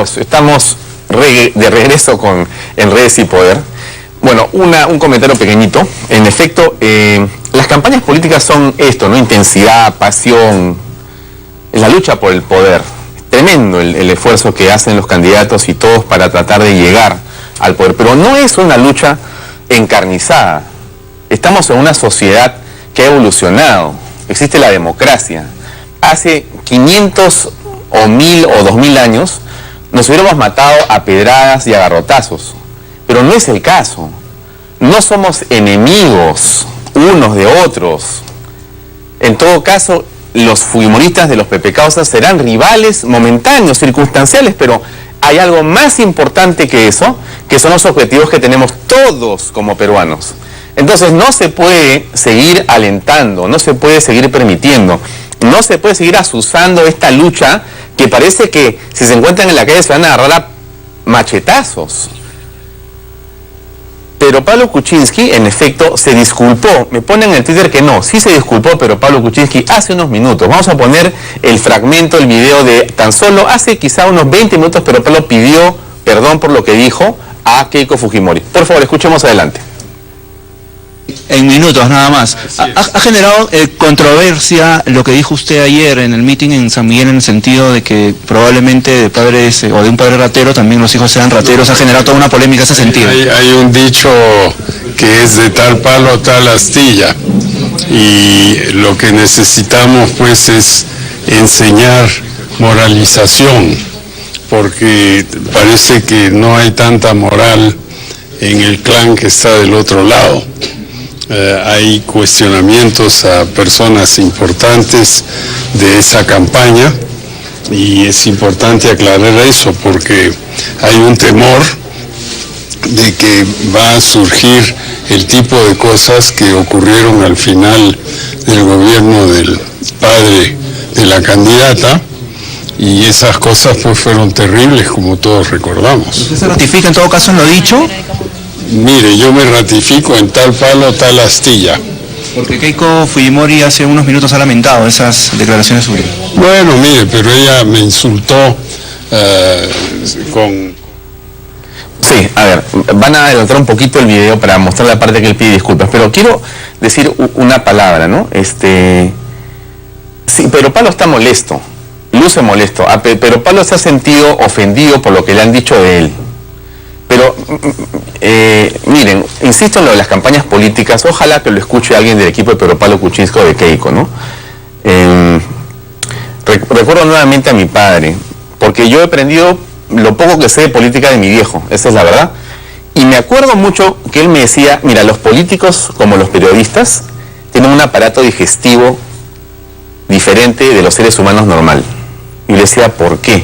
Amigos, estamos de regreso en Redes y Poder. Bueno, un comentario pequeñito. En efecto, las campañas políticas son esto, ¿no? Intensidad, pasión, la lucha por el poder. Tremendo el esfuerzo que hacen los candidatos y todos para tratar de llegar al poder. Pero no es una lucha encarnizada. Estamos en una sociedad que ha evolucionado. Existe la democracia. Hace 500 o 1000 o 2000 años nos hubiéramos matado a pedradas y a garrotazos. Pero no es el caso. No somos enemigos unos de otros. En todo caso, los fujimoristas de los pepecausas serán rivales momentáneos, circunstanciales, pero hay algo más importante que eso, que son los objetivos que tenemos todos como peruanos. Entonces no se puede seguir alentando, no se puede seguir permitiendo, no se puede seguir azuzando esta lucha que parece que si se encuentran en la calle se van a agarrar a machetazos. Pero Pablo Kuczynski, en efecto, se disculpó. Me ponen en el Twitter que no, sí se disculpó, pero Pablo Kuczynski hace unos minutos. Vamos a poner el fragmento, el video de tan solo hace quizá unos 20 minutos, pero Pablo pidió perdón por lo que dijo a Keiko Fujimori. Por favor, escuchemos adelante. En minutos nada más. Ha generado controversia lo que dijo usted ayer en el meeting en San Miguel, en el sentido de que probablemente de padres o de un padre ratero también los hijos sean rateros. Ha generado toda una polémica en ese sentido. Hay un dicho que es de tal palo tal astilla, y lo que necesitamos pues es enseñar moralización, porque parece que no hay tanta moral en el clan que está del otro lado. Hay cuestionamientos a personas importantes de esa campaña y es importante aclarar eso porque hay un temor de que va a surgir el tipo de cosas que ocurrieron al final del gobierno del padre de la candidata, y esas cosas pues fueron terribles, como todos recordamos. ¿Usted se ratifica en todo caso en lo dicho? Mire, yo me ratifico en tal palo, tal astilla. Porque Keiko Fujimori hace unos minutos ha lamentado esas declaraciones suyas. Bueno, mire, pero ella me insultó con... Sí, a ver, van a adelantar un poquito el video para mostrar la parte que él pide disculpas, pero quiero decir una palabra, ¿no? Sí, pero Pablo está molesto, luce molesto, pero Pablo se ha sentido ofendido por lo que le han dicho de él. Pero, miren, insisto en lo de las campañas políticas, ojalá que lo escuche alguien del equipo de Pedro Pablo Kuczynski o de Keiko, ¿no? Recuerdo nuevamente a mi padre, porque yo he aprendido lo poco que sé de política de mi viejo, esa es la verdad, y me acuerdo mucho que él me decía, mira, los políticos como los periodistas tienen un aparato digestivo diferente de los seres humanos normal. Y le decía, ¿por qué?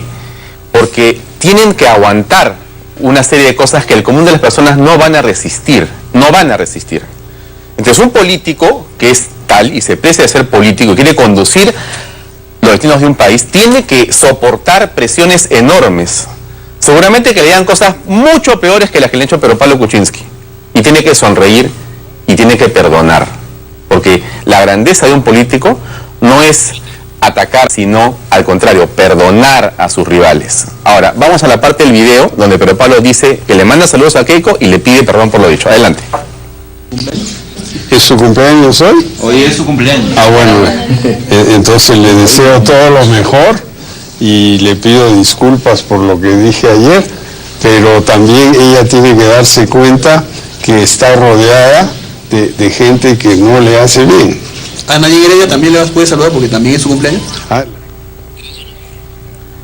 Porque tienen que aguantar una serie de cosas que el común de las personas no van a resistir, Entonces un político que es tal y se precia de ser político y quiere conducir los destinos de un país, tiene que soportar presiones enormes. Seguramente que le digan cosas mucho peores que las que le ha hecho Pedro Pablo Kuczynski. Y tiene que sonreír y tiene que perdonar. Porque la grandeza de un político no es atacar, sino al contrario, perdonar a sus rivales. Ahora, vamos a la parte del video donde Pedro Pablo dice que le manda saludos a Keiko y le pide perdón por lo dicho. Adelante. ¿Es su cumpleaños hoy? Hoy es su cumpleaños. Ah, bueno, entonces le deseo todo lo mejor y le pido disculpas por lo que dije ayer, pero también ella tiene que darse cuenta que está rodeada de gente que no le hace bien. ¿A Nadine Heredia también le puede saludar porque también es su cumpleaños?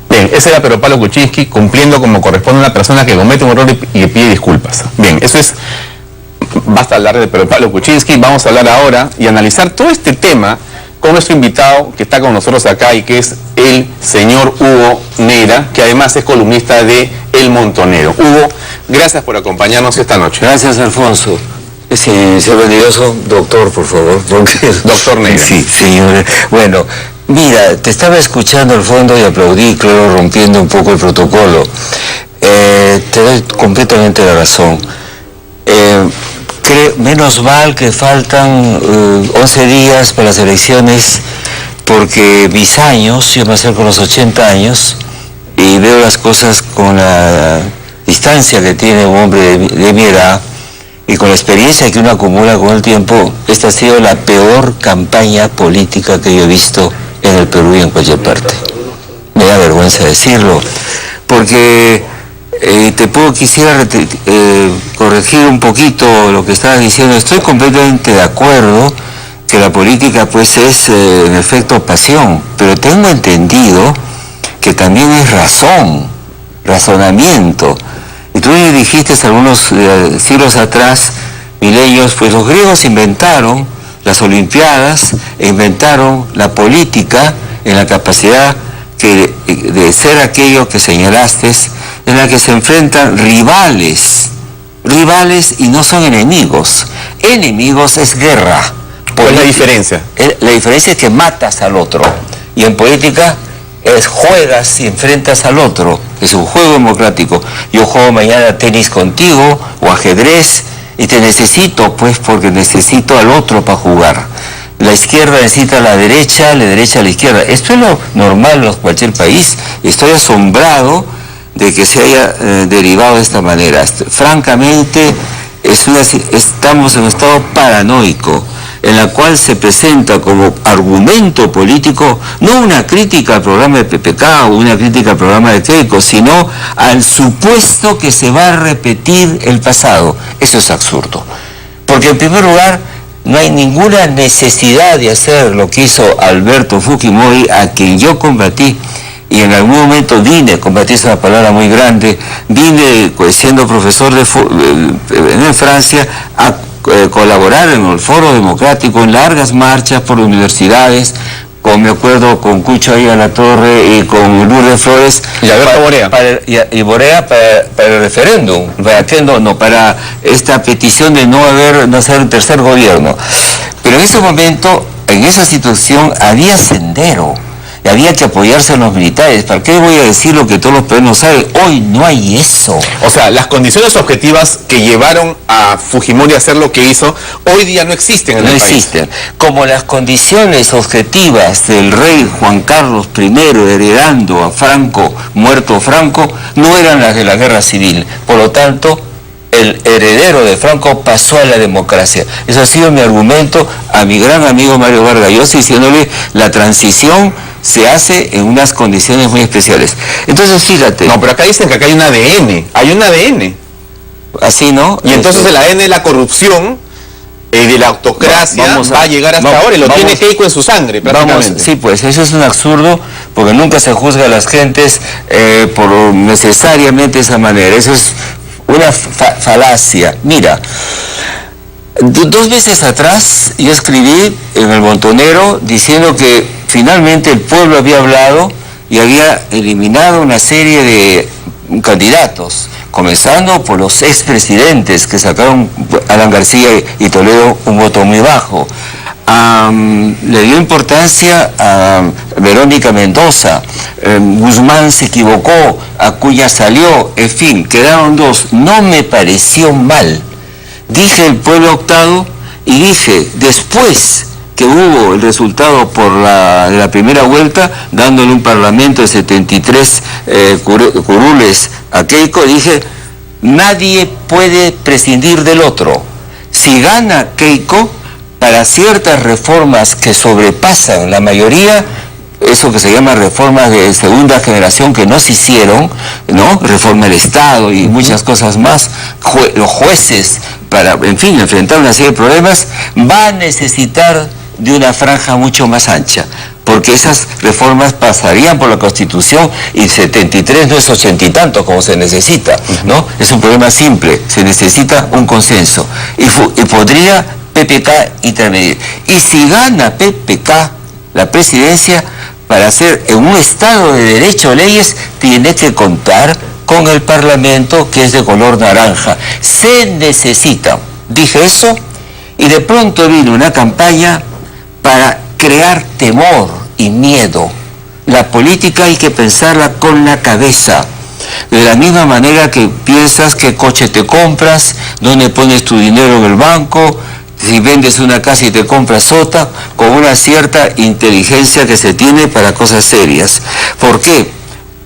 Bien, ese era Pedro Pablo Kuczynski cumpliendo como corresponde a una persona que comete un error y pide disculpas. Bien, eso es... Basta hablar de Pedro Pablo Kuczynski, vamos a hablar ahora y analizar todo este tema con nuestro invitado que está con nosotros acá y que es el señor Hugo Neira, que además es columnista de El Montonero. Hugo, gracias por acompañarnos esta noche. Gracias, Alfonso. Señor Venidoso, doctor, por favor. Doctor Neira. Sí, señor. Bueno, mira, te estaba escuchando al fondo y aplaudí, claro, rompiendo un poco el protocolo. Te doy completamente la razón. Menos mal que faltan 11 días para las elecciones, porque mis años, yo me acerco a los 80 años y veo las cosas con la distancia que tiene un hombre de mi edad y con la experiencia que uno acumula con el tiempo, esta ha sido la peor campaña política que yo he visto en el Perú y en cualquier parte. Me da vergüenza decirlo, porque quisiera corregir un poquito lo que estabas diciendo. Estoy completamente de acuerdo que la política pues es en efecto pasión, pero tengo entendido que también es razonamiento. Y tú dijiste algunos siglos atrás, milenios, pues los griegos inventaron las Olimpiadas e inventaron la política en la capacidad de ser aquello que señalaste, en la que se enfrentan rivales y no son enemigos. Enemigos es guerra. ¿Cuál es la diferencia? La diferencia es que matas al otro, y en política juegas y enfrentas al otro. Es un juego democrático. Yo juego mañana tenis contigo o ajedrez y te necesito pues porque necesito al otro para jugar. La izquierda necesita a la derecha a la izquierda. Esto es lo normal en cualquier país. Estoy asombrado de que se haya derivado de esta manera. Francamente, estamos en un estado paranoico, en la cual se presenta como argumento político no una crítica al programa de PPK o una crítica al programa de Keiko, sino al supuesto que se va a repetir el pasado. Eso es absurdo. Porque en primer lugar, no hay ninguna necesidad de hacer lo que hizo Alberto Fujimori, a quien yo combatí, y en algún momento combatí es una palabra muy grande, siendo profesor en Francia, a colaborar en el Foro Democrático, en largas marchas por universidades, me acuerdo con Cucho ahí a la Torre y con Lourdes Flores y Alberto Borea para el referéndum, para esta petición de no hacer un tercer gobierno. Pero en ese momento, en esa situación, había sendero. Y había que apoyarse a los militares. ¿Para qué voy a decir lo que todos los peruanos saben? Hoy no hay eso. O sea, las condiciones objetivas que llevaron a Fujimori a hacer lo que hizo, hoy día no existen en el país. No existen. Como las condiciones objetivas del rey Juan Carlos I heredando a Franco, muerto Franco, no eran las de la guerra civil. Por lo tanto, el heredero de Franco pasó a la democracia. Eso ha sido mi argumento a mi gran amigo Mario Vargas Llosa, diciéndole la transición se hace en unas condiciones muy especiales. Entonces, fíjate. No, pero acá dicen que acá hay un ADN. Hay un ADN. Así, ¿no? Y entonces el ADN de la corrupción, de la autocracia, va a llegar hasta ahora. Y lo tiene Keiko en su sangre, prácticamente. Sí, pues eso es un absurdo, porque nunca se juzga a las gentes por necesariamente esa manera. Eso es una falacia. Mira, 2 meses atrás yo escribí en El Montonero diciendo que finalmente el pueblo había hablado y había eliminado una serie de candidatos, comenzando por los expresidentes que sacaron Alan García y Toledo un voto muy bajo. Le dio importancia a Verónica Mendoza, Guzmán se equivocó, Acuña salió, en fin, quedaron 2. No me pareció mal. Dije el pueblo ha optado y dije, después que hubo el resultado por la primera vuelta, dándole un parlamento de 73 curules a Keiko, dije, nadie puede prescindir del otro. Si gana Keiko, para ciertas reformas que sobrepasan la mayoría, eso que se llama reformas de segunda generación que no se hicieron, ¿no? Reforma del Estado y muchas cosas más, los jueces, para, en fin, enfrentar una serie de problemas, va a necesitar de una franja mucho más ancha, porque esas reformas pasarían por la Constitución y 73 no es 80 y tanto como se necesita, ¿no? Es un problema simple, se necesita un consenso y podría PPK intermedir. Y si gana PPK la presidencia, para hacer en un Estado de Derecho leyes, tiene que contar con el Parlamento, que es de color naranja. Se necesita. Dije eso y de pronto vino una campaña para crear temor y miedo. La política hay que pensarla con la cabeza. De la misma manera que piensas qué coche te compras, dónde pones tu dinero en el banco, si vendes una casa y te compras otra, con una cierta inteligencia que se tiene para cosas serias. ¿Por qué?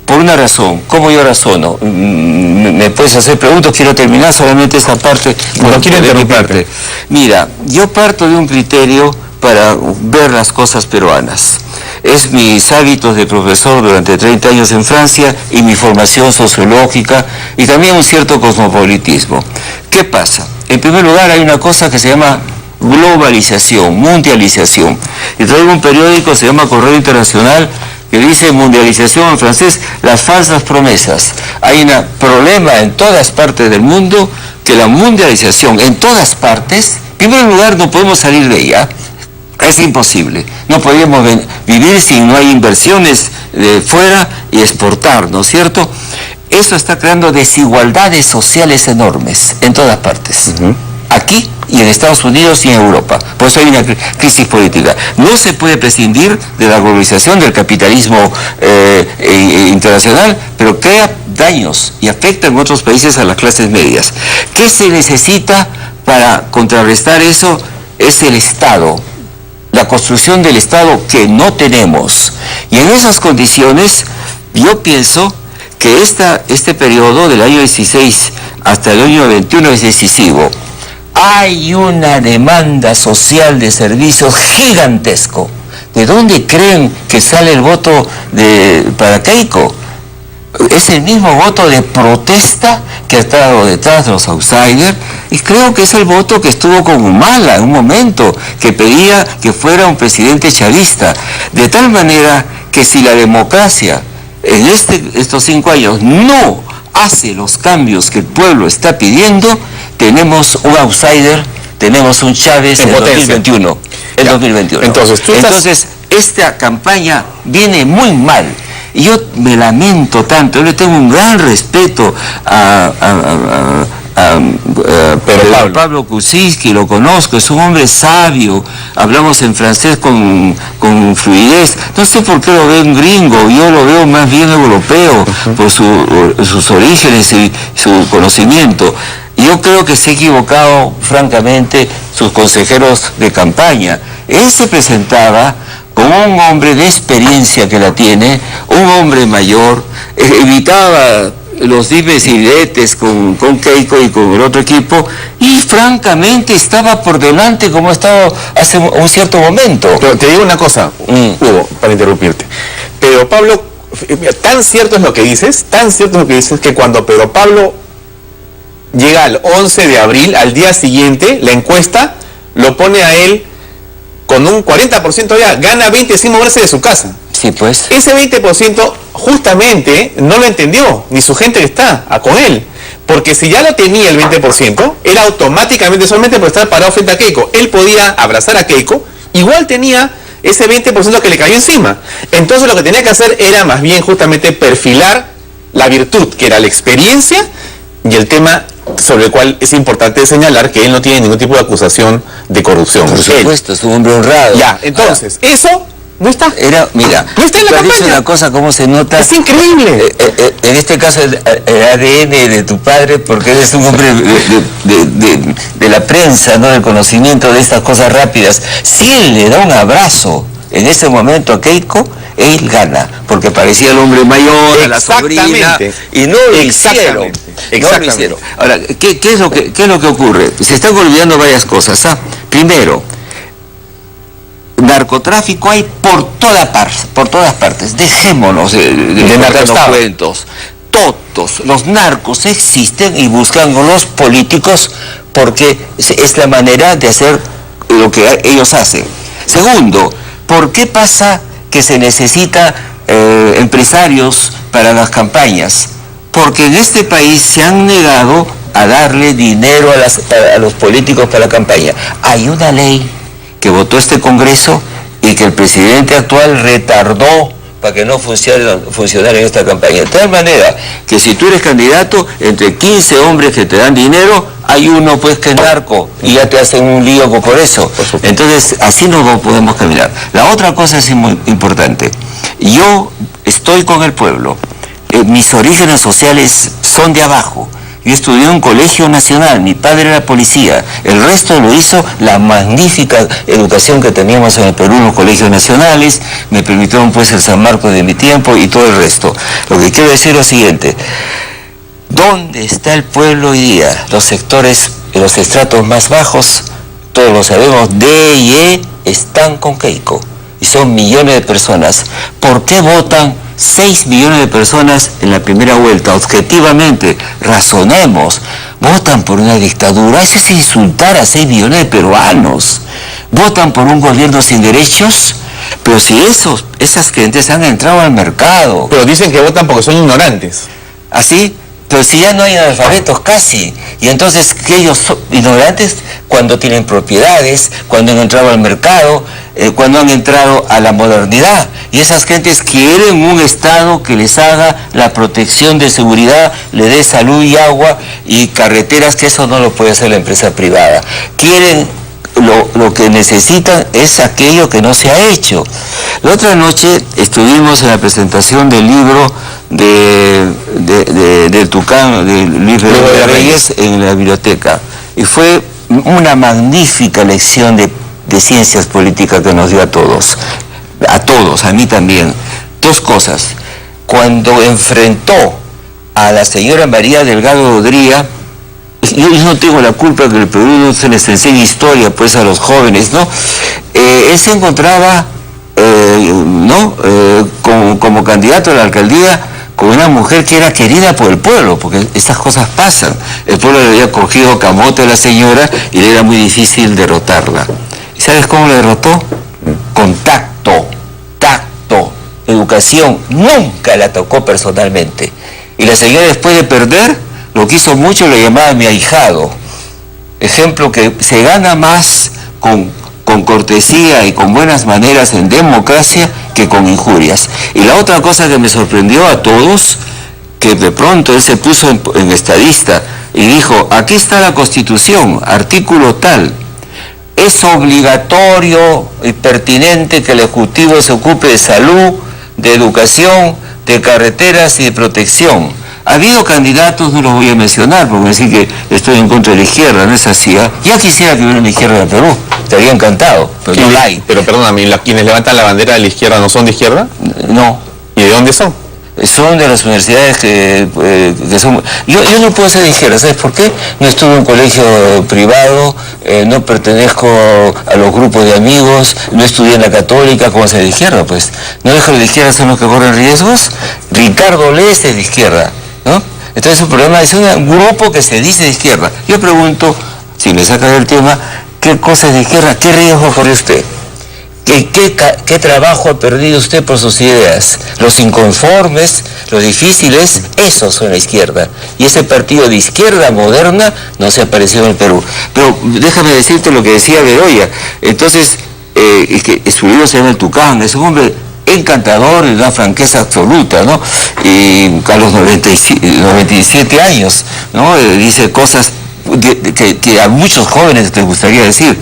por una razón. ¿Cómo yo razono? Me puedes hacer preguntas, quiero terminar solamente esa parte. No quiero interrumpirte. Mira, yo parto de un criterio para ver las cosas peruanas. Es mis hábitos de profesor durante 30 años en Francia y mi formación sociológica y también un cierto cosmopolitismo. ¿Qué pasa? En primer lugar, hay una cosa que se llama globalización, mundialización. Y traigo un periódico, se llama Correo Internacional, que dice mundialización en francés, las falsas promesas. Hay un problema en todas partes del mundo, que la mundialización en todas partes, en primer lugar no podemos salir de ella, es imposible. No podemos vivir si no hay inversiones de fuera y exportar, ¿no es cierto? Eso está creando desigualdades sociales enormes en todas partes. Aquí y en Estados Unidos y en Europa. Por eso hay una crisis política. No se puede prescindir de la globalización, del capitalismo internacional, pero crea daños y afecta en otros países a las clases medias. ¿Qué se necesita para contrarrestar eso? Es el Estado, la construcción del Estado que no tenemos. Y en esas condiciones, yo pienso que este periodo del año 16 hasta el año 21 es decisivo. Hay una demanda social de servicios gigantesco. ¿De dónde creen que sale el voto para Keiko? Es el mismo voto de protesta que ha estado detrás de los outsiders, y creo que es el voto que estuvo con Humala en un momento, que pedía que fuera un presidente chavista. De tal manera que si la democracia en estos 5 años no hace los cambios que el pueblo está pidiendo, tenemos un outsider, tenemos un Chávez en 2021. Entonces, esta campaña viene muy mal. Y yo me lamento tanto, yo le tengo un gran respeto a Pablo Kuczynski, lo conozco, es un hombre sabio, hablamos en francés con fluidez. No sé por qué lo veo en gringo, yo lo veo más bien europeo, por sus orígenes y su conocimiento. Yo creo que se ha equivocado, francamente, sus consejeros de campaña. Él se presentaba como un hombre de experiencia que la tiene, un hombre mayor, evitaba los dimes y diretes con Keiko y con el otro equipo, y francamente estaba por delante como ha estado hace un cierto momento. Pero te digo una cosa, Hugo, para interrumpirte. Pedro Pablo, tan cierto es lo que dices, que cuando Pedro Pablo llega al 11 de abril, al día siguiente, la encuesta lo pone a él con un 40% ya, gana 20 sin moverse de su casa. Sí, pues. Ese 20% justamente no lo entendió, ni su gente que está con él. Porque si ya lo tenía el 20%, él automáticamente, solamente por estar parado frente a Keiko, él podía abrazar a Keiko, igual tenía ese 20% que le cayó encima. Entonces lo que tenía que hacer era más bien justamente perfilar la virtud, que era la experiencia, y el tema sobre el cual es importante señalar que él no tiene ningún tipo de acusación de corrupción. Por supuesto, es un hombre honrado. Ya, entonces, eso no está. Mira, no está en la campaña. Dicho una cosa, cómo se nota. Es increíble. En este caso, el ADN de tu padre, porque eres un hombre de la prensa, ¿no? Del conocimiento de estas cosas rápidas. Si él le da un abrazo en ese momento a Keiko, él gana, porque parecía el hombre mayor, a la sobrina, y no lo hicieron. No lo hicieron. Ahora, ¿qué es lo que ocurre? Se están olvidando varias cosas. Primero, narcotráfico hay por todas partes. Dejémonos de darnos cuentos. Todos los narcos existen y buscan a los políticos porque es la manera de hacer lo que ellos hacen. Segundo, ¿por qué pasa que se necesita empresarios para las campañas? Porque en este país se han negado a darle dinero a los políticos para la campaña. Hay una ley que votó este Congreso y que el presidente actual retardó para que no funcionara en esta campaña. De tal manera que si tú eres candidato, entre 15 hombres que te dan dinero, hay uno pues que es narco y ya te hacen un lío por eso. Entonces, así no podemos caminar. La otra cosa es muy importante. Yo estoy con el pueblo. Mis orígenes sociales son de abajo. Yo estudié en un colegio nacional, mi padre era policía, el resto lo hizo la magnífica educación que teníamos en el Perú en los colegios nacionales, me permitieron pues el San Marcos de mi tiempo y todo el resto. Lo que quiero decir es lo siguiente: ¿dónde está el pueblo hoy día? Los sectores, los estratos más bajos, todos lo sabemos, D y E, están con Keiko. Y son millones de personas. ¿Por qué votan 6 millones de personas en la primera vuelta? Objetivamente, razonemos. Votan por una dictadura. Eso es insultar a 6 millones de peruanos. Votan por un gobierno sin derechos. Pero si esas gentes han entrado al mercado. Pero dicen que votan porque son ignorantes. ¿Así? Pero si ya no hay analfabetos casi, y entonces que ellos son ignorantes cuando tienen propiedades, cuando han entrado al mercado, cuando han entrado a la modernidad, y esas gentes quieren un Estado que les haga la protección de seguridad, le dé salud y agua y carreteras, que eso no lo puede hacer la empresa privada. Quieren, lo que necesitan es aquello que no se ha hecho. La otra noche estuvimos en la presentación del libro del Tucán, de Luis de Reyes, en la biblioteca, y fue una magnífica lección de ciencias políticas que nos dio a todos, a mí también. Dos cosas: cuando enfrentó a la señora María Delgado Odría, yo no tengo la culpa que el Perú no se les enseñe historia pues a los jóvenes, ¿no? Él se encontraba como candidato a la alcaldía con una mujer que era querida por el pueblo, porque estas cosas pasan. El pueblo le había cogido camote a la señora y le era muy difícil derrotarla. ¿Y sabes cómo la derrotó? Con tacto, educación. Nunca la tocó personalmente. Y la señora, después de perder, lo quiso mucho, lo llamaba mi ahijado. Ejemplo que se gana más con cortesía y con buenas maneras en democracia que con injurias. Y la otra cosa que me sorprendió a todos, que de pronto él se puso en estadista y dijo: aquí está la Constitución, artículo tal, es obligatorio y pertinente que el Ejecutivo se ocupe de salud, de educación, de carreteras y de protección. Ha habido candidatos, no los voy a mencionar, porque decir que estoy en contra de la izquierda, no es así. Ya quisiera que hubiera una izquierda en Perú, estaría encantado, pero no la hay. Pero perdóname, ¿quienes levantan la bandera de la izquierda no son de izquierda? No. ¿Y de dónde son? Son de las universidades que son... Yo no puedo ser de izquierda, ¿sabes por qué? No estuve en un colegio privado, no pertenezco a los grupos de amigos, no estudié en la católica. ¿Cómo ser de izquierda? Pues, ¿no dejo de izquierda son los que corren riesgos? Ricardo Lés es de izquierda, ¿no? Entonces el problema es un grupo que se dice de izquierda. Yo pregunto, si me saca del tema, ¿qué cosa es de izquierda? ¿Qué riesgo corre usted? ¿Qué trabajo ha perdido usted por sus ideas? Los inconformes, los difíciles, esos son la izquierda. Y ese partido de izquierda moderna no se apareció en el Perú. Pero déjame decirte lo que decía Bedoya. Entonces, que estuvimos en el Tucán, es un hombre encantador, de una franqueza absoluta, ¿no? Y a los 97 años, ¿no? Dice cosas que a muchos jóvenes les gustaría decir.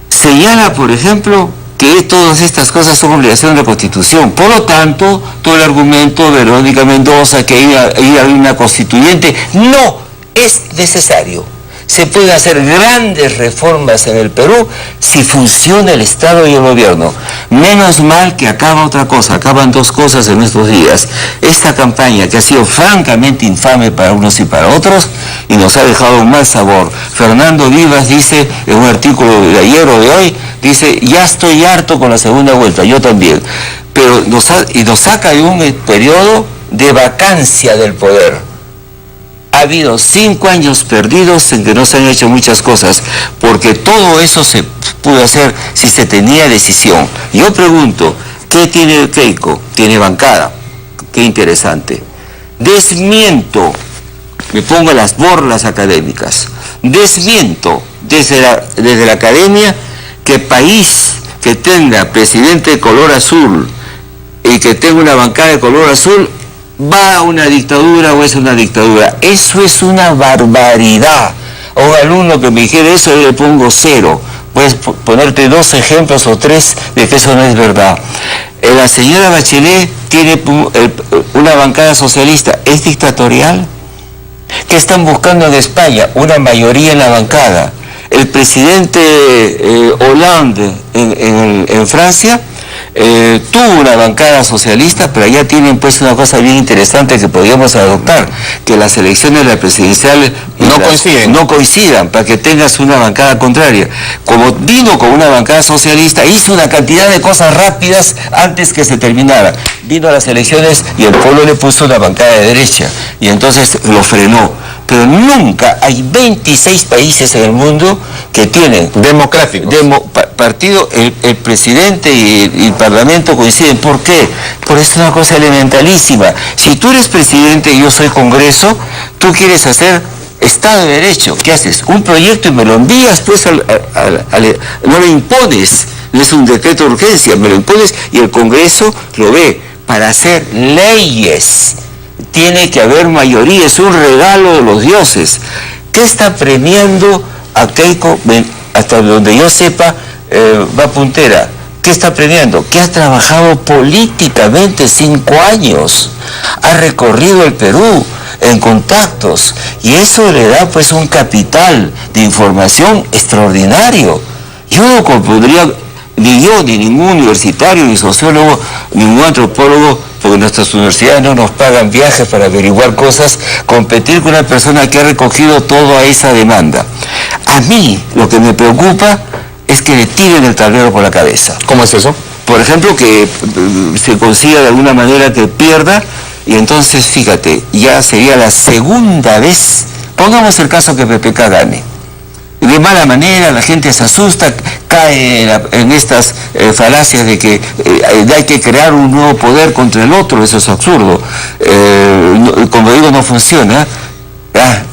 Señala, por ejemplo, que todas estas cosas son obligación de la Constitución. Por lo tanto, todo el argumento de Verónica Mendoza, que iba a haber una constituyente, no es necesario. Se pueden hacer grandes reformas en el Perú si funciona el Estado y el gobierno. Menos mal que acaba otra cosa, acaban dos cosas en estos días. Esta campaña que ha sido francamente infame para unos y para otros y nos ha dejado un mal sabor. Fernando Vivas dice, en un artículo de ayer o de hoy, dice: ya estoy harto con la segunda vuelta, yo también. Pero nos saca de un periodo de vacancia del poder. Ha habido 5 años perdidos en que no se han hecho muchas cosas, porque todo eso se pudo hacer si se tenía decisión. Yo pregunto, ¿qué tiene Keiko? Tiene bancada. Qué interesante. Desmiento, me pongo las borlas académicas, desmiento desde la academia que país que tenga presidente de color azul y que tenga una bancada de color azul va a una dictadura o es una dictadura. Eso es una barbaridad. A un alumno que me dijera eso, yo le pongo 0. Puedes ponerte 2 ejemplos o 3 de que eso no es verdad. La señora Bachelet tiene una bancada socialista. ¿Es dictatorial? ¿Qué están buscando en España? Una mayoría en la bancada. El presidente Hollande en Francia tuvo una bancada socialista, pero allá tienen pues una cosa bien interesante que podríamos adoptar, que las elecciones de la presidencial no coincidan, para que tengas una bancada contraria. Como vino con una bancada socialista, hizo una cantidad de cosas rápidas antes que se terminara. Vino a las elecciones y el pueblo le puso una bancada de derecha, y entonces lo frenó. Pero nunca hay 26 países en el mundo que tienen democráticos. Partido, el presidente y el parlamento coinciden. ¿Por qué? Por eso es una cosa elementalísima. Si tú eres presidente y yo soy Congreso, tú quieres hacer Estado de Derecho. ¿Qué haces? Un proyecto y me lo envías, pues no lo impones. No es un decreto de urgencia, me lo impones y el Congreso lo ve. Para hacer leyes tiene que haber mayoría, es un regalo de los dioses. ¿Qué está premiando a Keiko? Hasta donde yo sepa, va puntera. ¿Qué está premiando? Que ha trabajado políticamente 5 años, ha recorrido el Perú en contactos, y eso le da pues un capital de información extraordinario. Yo no podría, ni yo, ni ningún universitario, ni sociólogo, ningún antropólogo, porque nuestras universidades no nos pagan viajes para averiguar cosas, competir con una persona que ha recogido toda esa demanda. A mí lo que me preocupa es que le tiren el tablero por la cabeza. ¿Cómo es eso? Por ejemplo, que se consiga de alguna manera que pierda, y entonces, fíjate, ya sería la segunda vez, pongamos el caso que PPK gane. De mala manera, la gente se asusta, cae en estas falacias de que hay que crear un nuevo poder contra el otro. Eso es absurdo. Como digo, no funciona.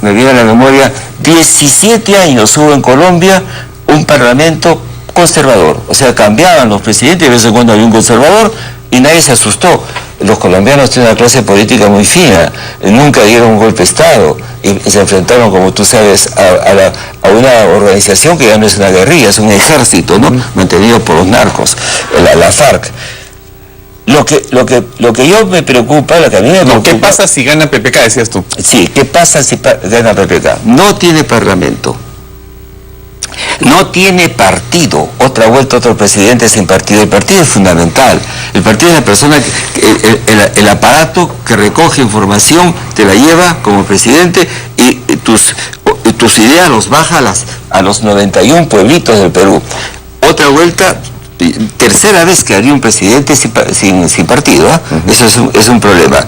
Me viene a la memoria, 17 años hubo en Colombia un parlamento conservador. O sea, cambiaban los presidentes, de vez en cuando había un conservador, y nadie se asustó. Los colombianos tienen una clase política muy fina, nunca dieron un golpe de Estado, y se enfrentaron, como tú sabes, a una organización que ya no es una guerrilla, es un ejército, ¿no? Mantenido por los narcos, la FARC. Lo que yo me preocupa, lo que a mí me preocupa... ¿Qué pasa si gana PPK, decías tú? Sí, ¿qué pasa si gana PPK? No tiene parlamento. No tiene partido. Otra vuelta, otro presidente sin partido. El partido es fundamental. El partido es la persona, el aparato que recoge información, te la lleva como presidente y tus ideas los baja a los 91 pueblitos del Perú. Otra vuelta, tercera vez que haría un presidente sin partido. Eso es un problema.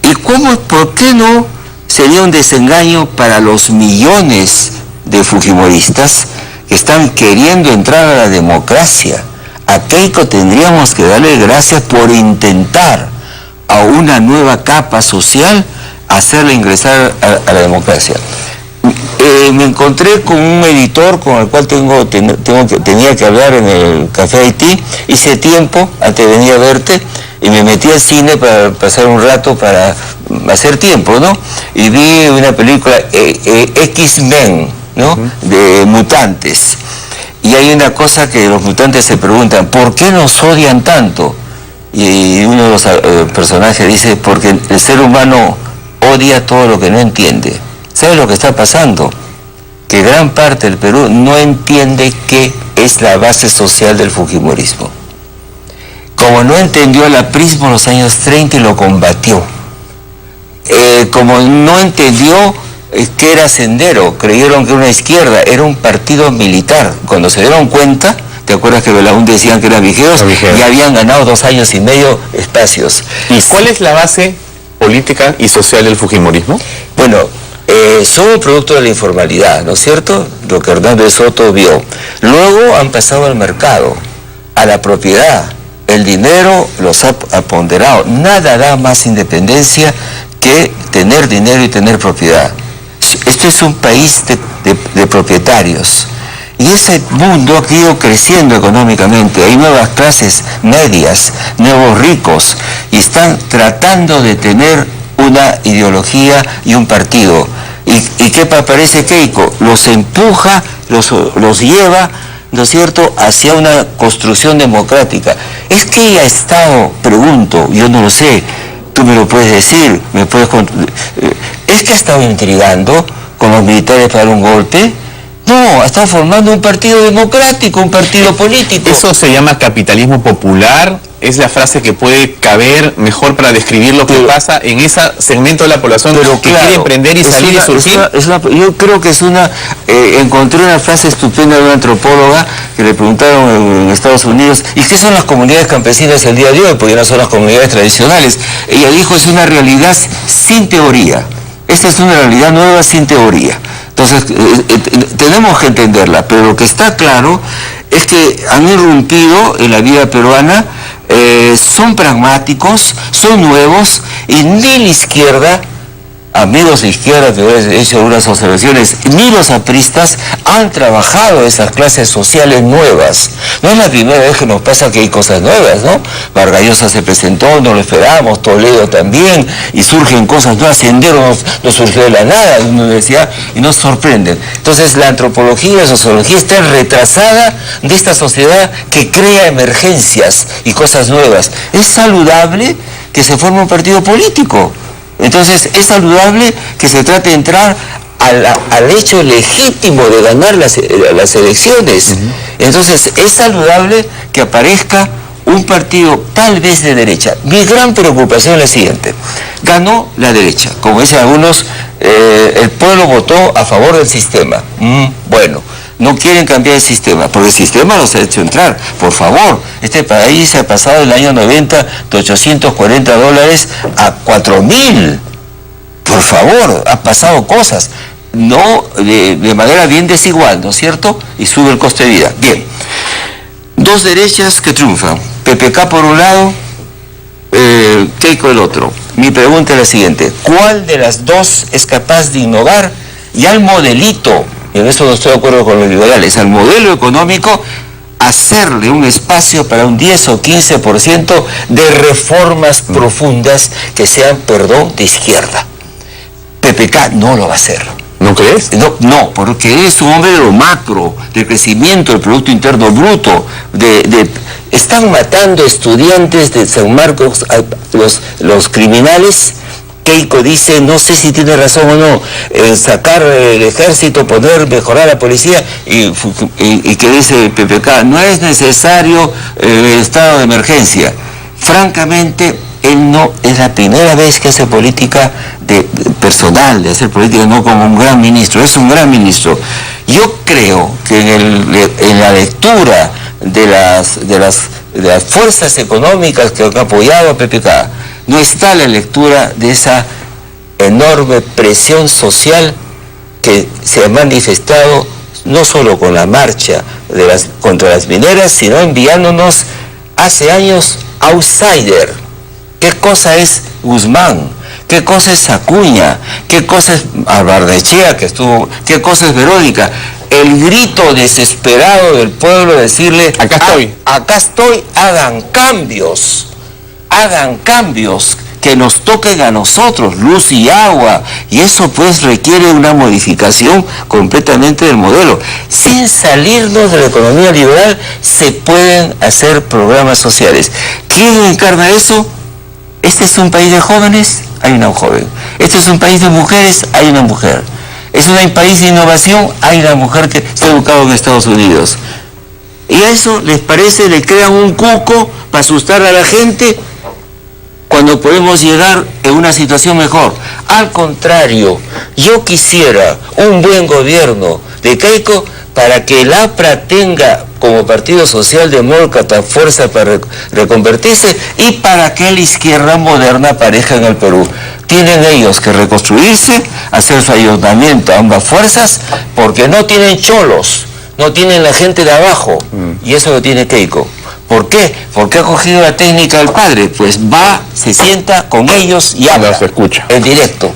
¿Y por qué no sería un desengaño para los millones de fujimoristas que están queriendo entrar a la democracia? A Keiko tendríamos que darle gracias por intentar a una nueva capa social hacerla ingresar a la democracia. Me encontré con un editor con el cual tenía que hablar en el Café Haití. Hice tiempo antes de venir a verte y me metí al cine para pasar un rato, para hacer tiempo, ¿no? Y vi una película X-Men, ¿no? De mutantes. Y hay una cosa que los mutantes se preguntan: ¿por qué nos odian tanto? Y uno de los personajes dice: porque el ser humano odia todo lo que no entiende. ¿Sabes lo que está pasando? Que gran parte del Perú no entiende qué es la base social del fujimorismo. Como no entendió el aprismo en los años 30 y lo combatió. Como no entendió que era Sendero, creyeron que era una izquierda, era un partido militar. Cuando se dieron cuenta, ¿te acuerdas que Belaúnde decían que eran vigeros? Y habían ganado 2 años y medio espacios. ¿Y cuál es la base política y social del fujimorismo? Bueno, son producto de la informalidad, ¿no es cierto? Lo que Hernández Soto vio. Luego han pasado al mercado, a la propiedad. El dinero los ha ponderado. Nada da más independencia que tener dinero y tener propiedad. Este es un país de propietarios. Y ese mundo ha ido creciendo económicamente. Hay nuevas clases medias, nuevos ricos, y están tratando de tener una ideología y un partido. ¿Y qué parece Keiko? Los empuja, los lleva, ¿no es cierto?, hacia una construcción democrática. Es que ella ha estado, pregunto, yo no lo sé, Tú me lo puedes decir, ¿es que ha estado intrigando con los militares para un golpe? No, ha estado formando un partido democrático, un partido político. Eso se llama capitalismo popular. Es la frase que puede caber mejor para describir lo que pasa en ese segmento de la población que quiere emprender y salir y surgir. Yo creo que encontré una frase estupenda de una antropóloga que le preguntaron en Estados Unidos, ¿y qué son las comunidades campesinas el día de hoy? Porque no son las comunidades tradicionales. Ella dijo, es una realidad sin teoría. Esta es una realidad nueva sin teoría. Entonces, tenemos que entenderla, pero lo que está claro es que han irrumpido en la vida peruana, son pragmáticos, son nuevos, y ni la izquierda, amigos de izquierda que he hecho algunas observaciones, ni los apristas han trabajado esas clases sociales nuevas. No es la primera vez que nos pasa que hay cosas nuevas, ¿no? Vargas Llosa se presentó, no lo esperábamos, Toledo también, y surgen cosas nuevas. Sendero no surgió de la nada de una universidad y nos sorprenden. Entonces la antropología y la sociología están retrasada de esta sociedad que crea emergencias y cosas nuevas. Es saludable que se forme un partido político. Entonces es saludable que se trate de entrar al hecho legítimo de ganar las elecciones. Entonces es saludable que aparezca un partido tal vez de derecha. Mi gran preocupación es la siguiente: ganó la derecha, como dicen algunos, el pueblo votó a favor del sistema. Bueno, no quieren cambiar el sistema, porque el sistema los ha hecho entrar. Por favor, este país se ha pasado el año 90 de $840 a 4.000. Por favor, ha pasado cosas, no de manera bien desigual, ¿no es cierto? Y sube el coste de vida. Bien, dos derechas que triunfan, PPK por un lado, Keiko el otro. Mi pregunta es la siguiente: ¿cuál de las dos es capaz de innovar y al modelito, y en eso no estoy de acuerdo con los liberales, al modelo económico, hacerle un espacio para un 10 o 15% de reformas profundas que sean, de izquierda? PPK no lo va a hacer. ¿No crees? No, porque él es un hombre de lo macro, del crecimiento del Producto Interno Bruto, están matando estudiantes de San Marcos, los criminales. Keiko dice, no sé si tiene razón o no, sacar el ejército, mejorar la policía, y que dice el PPK, no es necesario el estado de emergencia. Francamente, él no es la primera vez que hace política personal, de hacer política no como un gran ministro, es un gran ministro. Yo creo que en la lectura de las fuerzas económicas que han apoyado a PPK, no está la lectura de esa enorme presión social que se ha manifestado no solo con la marcha contra las mineras, sino enviándonos hace años outsider. ¿Qué cosa es Guzmán? ¿Qué cosa es Acuña? ¿Qué cosa es Barnechea, que estuvo? ¿Qué cosa es Verónica? El grito desesperado del pueblo, decirle, acá estoy, hagan cambios, que nos toquen a nosotros, luz y agua, y eso pues requiere una modificación completamente del modelo. Sin salirnos de la economía liberal se pueden hacer programas sociales. ¿Quién encarna eso? Este es un país de jóvenes, hay una joven. Este es un país de mujeres, hay una mujer. Es un país de innovación, hay una mujer que se ha educado en Estados Unidos. Y a eso les parece, le crean un cuco para asustar a la gente cuando podemos llegar en una situación mejor. Al contrario, yo quisiera un buen gobierno de Keiko para que el APRA tenga como partido socialdemócrata fuerza para reconvertirse y para que la izquierda moderna aparezca en el Perú. Tienen ellos que reconstruirse, hacer su ayuntamiento a ambas fuerzas, porque no tienen cholos, no tienen la gente de abajo, y eso lo tiene Keiko. ¿Por qué? Porque ha cogido la técnica del padre, pues va, se sienta con ellos y habla, se escucha en directo.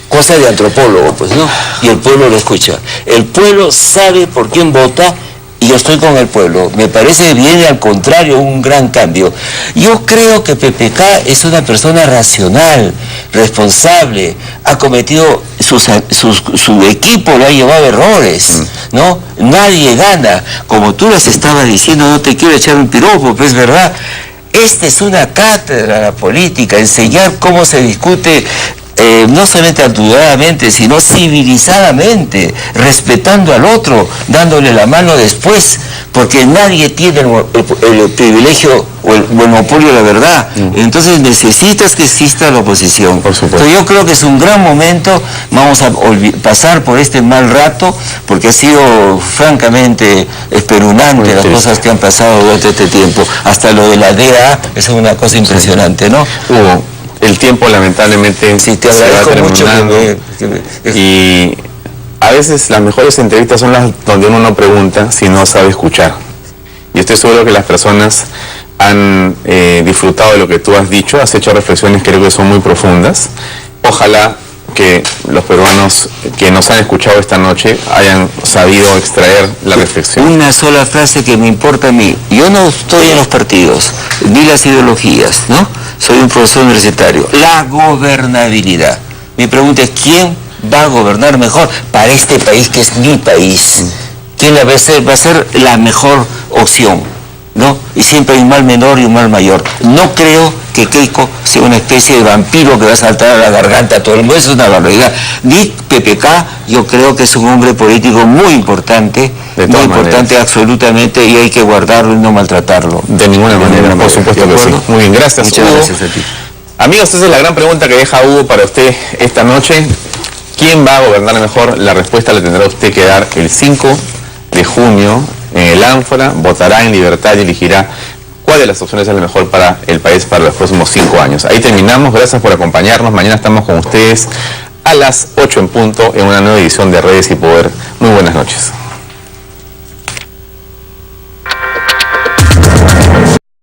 Cosa de antropólogo, pues, ¿no? Y el pueblo lo escucha. El pueblo sabe por quién vota y yo estoy con el pueblo. Me parece que viene al contrario un gran cambio. Yo creo que PPK es una persona racional, responsable, ha cometido, su equipo lo ha llevado a errores, ¿no? Nadie gana. Como tú les estabas diciendo, no te quiero echar un piropo, pero es verdad. Esta es una cátedra a la política, enseñar cómo se discute no solamente actuadamente, sino civilizadamente, respetando al otro, dándole la mano después, porque nadie tiene el privilegio o el monopolio de la verdad. Entonces necesitas que exista la oposición. Por supuesto. Entonces yo creo que es un gran momento, vamos a pasar por este mal rato, porque ha sido francamente espeluznante las cosas que han pasado durante este tiempo. Hasta lo de la DEA es una cosa impresionante, ¿no? Hugo, el tiempo lamentablemente Sí, te se va agradezco mucho terminando y a veces las mejores entrevistas son las donde uno no pregunta, sino sabe escuchar. Y estoy seguro que las personas han disfrutado de lo que tú has dicho, has hecho reflexiones que creo que son muy profundas. Ojalá que los peruanos que nos han escuchado esta noche hayan sabido extraer la reflexión. Una sola frase que me importa a mí. Yo no estoy en los partidos, ni las ideologías, ¿no? Soy un profesor universitario. La gobernabilidad. Mi pregunta es, ¿quién va a gobernar mejor para este país que es mi país? ¿Quién va a ser la mejor opción? ¿No? Y siempre hay un mal menor y un mal mayor. No creo que Keiko sea una especie de vampiro que va a saltar a la garganta a todo el mundo. Eso es una barbaridad. Ni PPK, yo creo que es un hombre político muy importante, absolutamente, y hay que guardarlo y no maltratarlo. De ninguna manera, por supuesto que sí. Muy bien, gracias. Muchas Hugo. gracias a ti. Amigos, esa es la gran pregunta que deja Hugo para usted esta noche. ¿Quién va a gobernar mejor? La respuesta la tendrá usted que dar el 5 de junio en el Ánfora. Votará en libertad y elegirá cuál de las opciones es la mejor para el país para los próximos 5 años. Ahí terminamos. Gracias por acompañarnos. Mañana estamos con ustedes a las 8 en punto en una nueva edición de Redes y Poder. Muy buenas noches.